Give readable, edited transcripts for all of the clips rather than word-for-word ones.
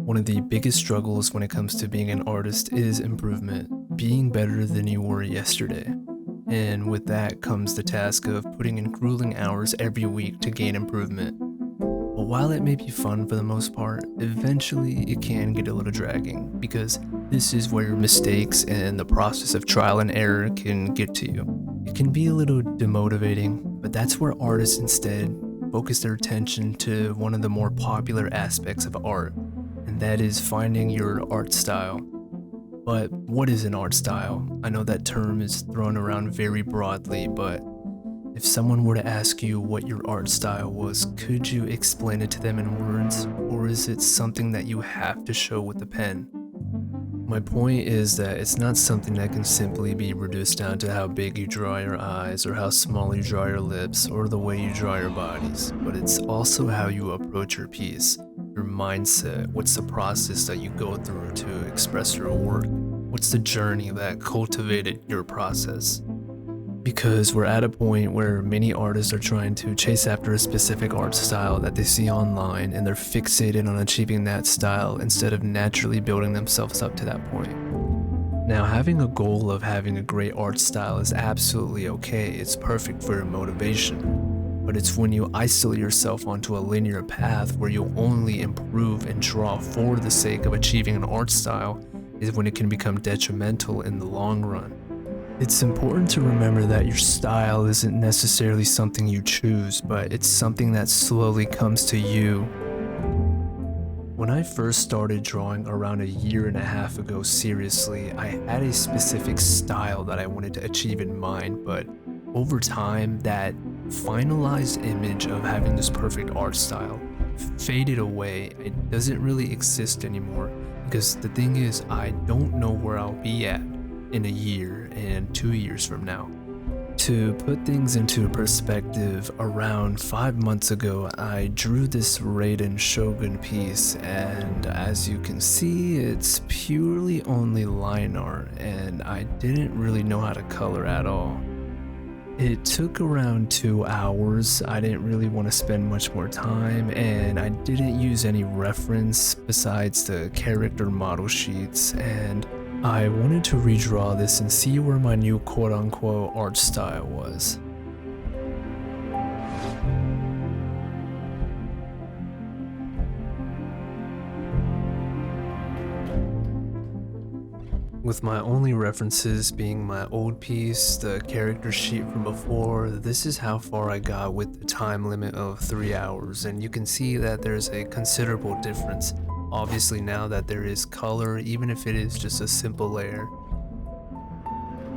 One of the biggest struggles when it comes to being an artist is improvement, being better than you were yesterday. And with that comes the task of putting in grueling hours every week to gain improvement. But while it may be fun for the most part, eventually it can get a little dragging because this is where your mistakes and the process of trial and error can get to you. It can be a little demotivating, but that's where artists instead focus their attention to one of the more popular aspects of art, and that is finding your art style. But what is an art style? I know that term is thrown around very broadly, but if someone were to ask you what your art style was, could you explain it to them in words, or is it something that you have to show with a pen? My point is that it's not something that can simply be reduced down to how big you draw your eyes, or how small you draw your lips, or the way you draw your bodies, but it's also how you approach your piece, your mindset, what's the process that you go through to express your work, what's the journey that cultivated your process. Because we're at a point where many artists are trying to chase after a specific art style that they see online, and they're fixated on achieving that style instead of naturally building themselves up to that point. Now, having a goal of having a great art style is absolutely okay, it's perfect for your motivation. But it's when you isolate yourself onto a linear path where you'll only improve and draw for the sake of achieving an art style is when it can become detrimental in the long run. It's important to remember that your style isn't necessarily something you choose, but it's something that slowly comes to you. When I first started drawing around a year and a half ago seriously, I had a specific style that I wanted to achieve in mind, but over time, that finalized image of having this perfect art style faded away. It doesn't really exist anymore, because the thing is, I don't know where I'll be at in a year and 2 years from now. To put things into perspective, around 5 months ago, I drew this Raiden Shogun piece, and as you can see, it's purely only line art, and I didn't really know how to color at all. It took around 2 hours. I didn't really want to spend much more time, and I didn't use any reference besides the character model sheets, and I wanted to redraw this and see where my new quote-unquote art style was. With my only references being my old piece, the character sheet from before, this is how far I got with the time limit of 3 hours, and you can see that there's a considerable difference. Obviously now that there is color, even if it is just a simple layer.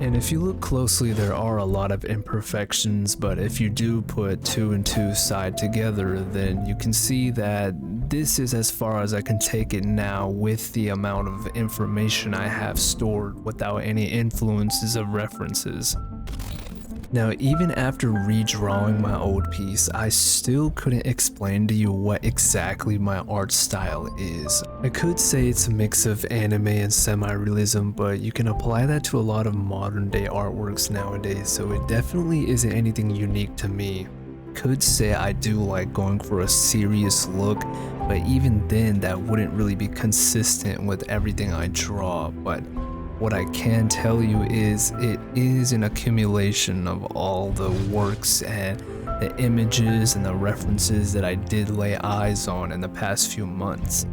And if you look closely, there are a lot of imperfections, but if you do put 2 and 2 side together, then you can see that this is as far as I can take it now with the amount of information I have stored without any influences of references. Now, even after redrawing my old piece, I still couldn't explain to you what exactly my art style is. I could say it's a mix of anime and semi-realism, but you can apply that to a lot of modern day artworks nowadays, so it definitely isn't anything unique to me. Could say I do like going for a serious look, but even then that wouldn't really be consistent with everything I draw. But what I can tell you is it is an accumulation of all the works and the images and the references that I did lay eyes on in the past few months.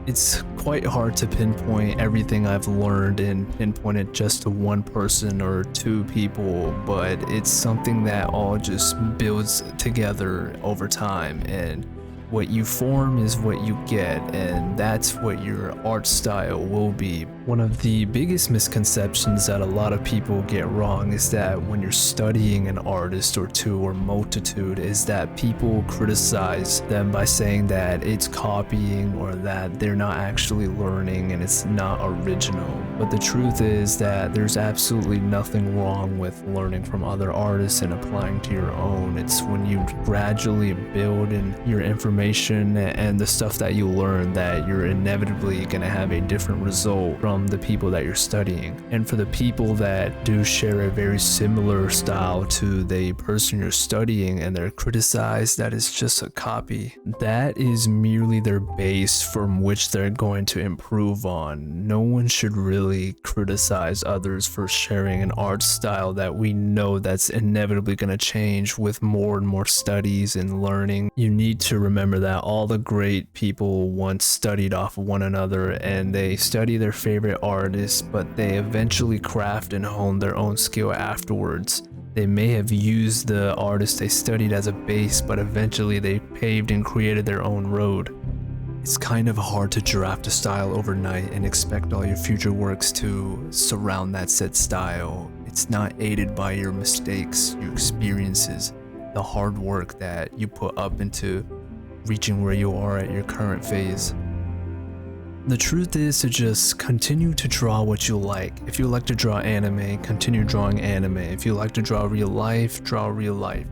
It's quite hard to pinpoint everything I've learned and pinpoint it just to one person or 2 people, but it's something that all just builds together over time, and what you form is what you get, and that's what your art style will be. One of the biggest misconceptions that a lot of people get wrong is that when you're studying an artist or 2 or multitude, is that people criticize them by saying that it's copying or that they're not actually learning and it's not original. But the truth is that there's absolutely nothing wrong with learning from other artists and applying to your own. It's when you gradually build in your information information and the stuff that you learn that you're inevitably going to have a different result from the people that you're studying. And for the people that do share a very similar style to the person you're studying and they're criticized, that is just a copy. That is merely their base from which they're going to improve on. No one should really criticize others for sharing an art style that we know that's inevitably going to change with more and more studies and learning. You need to remember that all the great people once studied off of one another, and they study their favorite artists, but they eventually craft and hone their own skill afterwards. They may have used the artist they studied as a base, but eventually they paved and created their own road. It's kind of hard to draft a style overnight and expect all your future works to surround that set style. It's not aided by your mistakes, your experiences, the hard work that you put up into reaching where you are at your current phase. The truth is to just continue to draw what you like. If you like to draw anime, continue drawing anime. If you like to draw real life,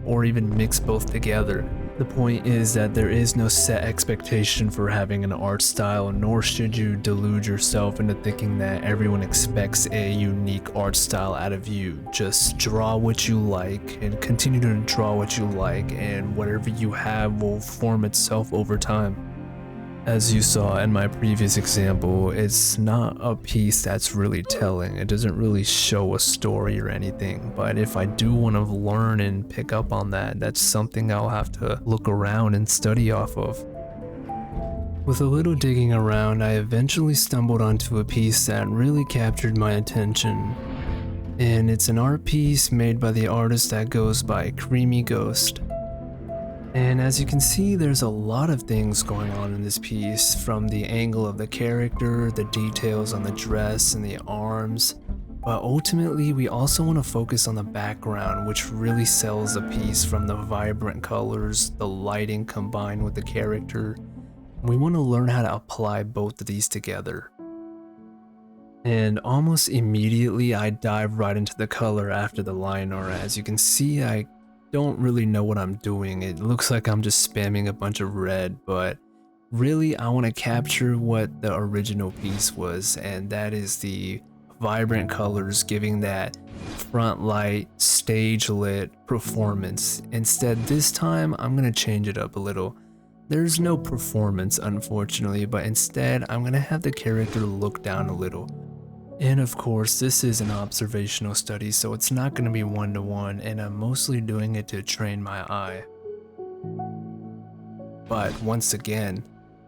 or even mix both together. The point is that there is no set expectation for having an art style, nor should you delude yourself into thinking that everyone expects a unique art style out of you. Just draw what you like and continue to draw what you like, and whatever you have will form itself over time. As you saw in my previous example, it's not a piece that's really telling. It doesn't really show a story or anything, but if I do want to learn and pick up on that, that's something I'll have to look around and study off of. With a little digging around, I eventually stumbled onto a piece that really captured my attention. And it's an art piece made by the artist that goes by Creamy Ghost. And as you can see, there's a lot of things going on in this piece, from the angle of the character, the details on the dress and the arms. But ultimately, we also want to focus on the background, which really sells the piece, from the vibrant colors, the lighting combined with the character. We want to learn how to apply both of these together. And almost immediately, I dive right into the color after the line art. As you can see, I don't really know what I'm doing. It looks like I'm just spamming a bunch of red, but really I want to capture what the original piece was, and that is the vibrant colors giving that front light, stage lit performance. Instead, this time I'm going to change it up a little. There's no performance, unfortunately, but instead I'm going to have the character look down a little. And of course, this is an observational study, so it's not going to be one-to-one, and I'm mostly doing it to train my eye. But once again,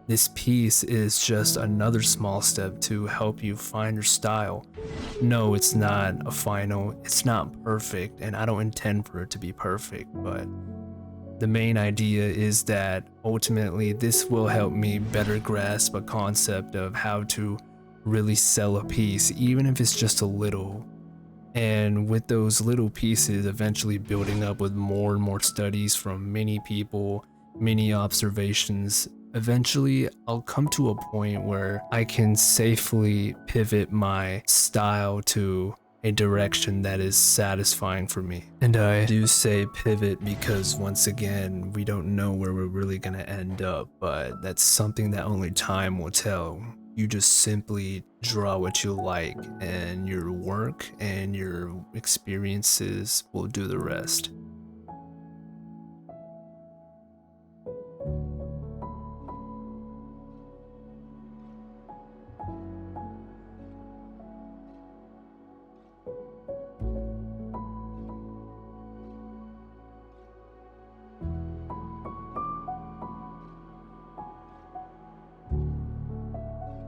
this piece is just another small step to help you find your style. No, it's not a final, it's not perfect, and I don't intend for it to be perfect, but the main idea is that ultimately this will help me better grasp a concept of how to really sell a piece, even if it's just a little. And with those little pieces eventually building up with more and more studies from many people, many observations, eventually I'll come to a point where I can safely pivot my style to a direction that is satisfying for me. And I do say pivot because, once again, we don't know where we're really gonna end up, but that's something that only time will tell. You just simply draw what you like, and your work and your experiences will do the rest.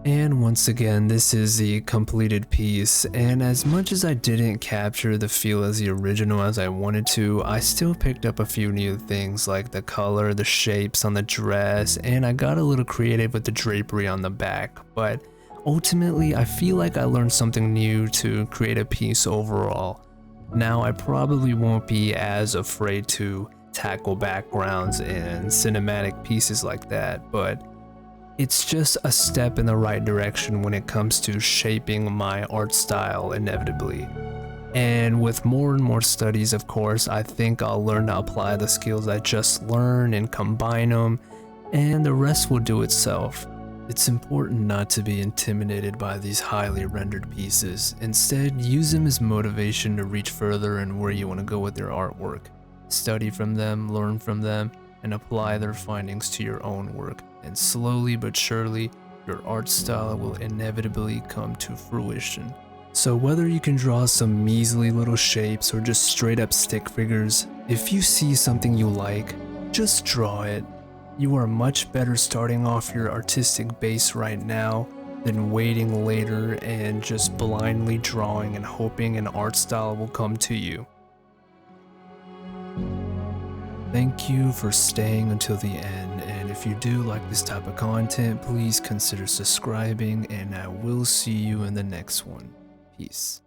And once again, this is the completed piece, and as much as I didn't capture the feel as the original as I wanted to, I still picked up a few new things like the color, the shapes on the dress, and I got a little creative with the drapery on the back. But ultimately, I feel like I learned something new to create a piece overall. Now, I probably won't be as afraid to tackle backgrounds and cinematic pieces like that, but it's just a step in the right direction when it comes to shaping my art style inevitably. And with more and more studies, of course, I think I'll learn to apply the skills I just learned and combine them, and the rest will do itself. It's important not to be intimidated by these highly rendered pieces. Instead, use them as motivation to reach further and where you want to go with your artwork. Study from them, learn from them, and apply their findings to your own work. And slowly but surely, your art style will inevitably come to fruition. So whether you can draw some measly little shapes or just straight up stick figures, if you see something you like, just draw it. You are much better starting off your artistic base right now than waiting later and just blindly drawing and hoping an art style will come to you. Thank you for staying until the end, and if you do like this type of content, please consider subscribing, and I will see you in the next one. Peace.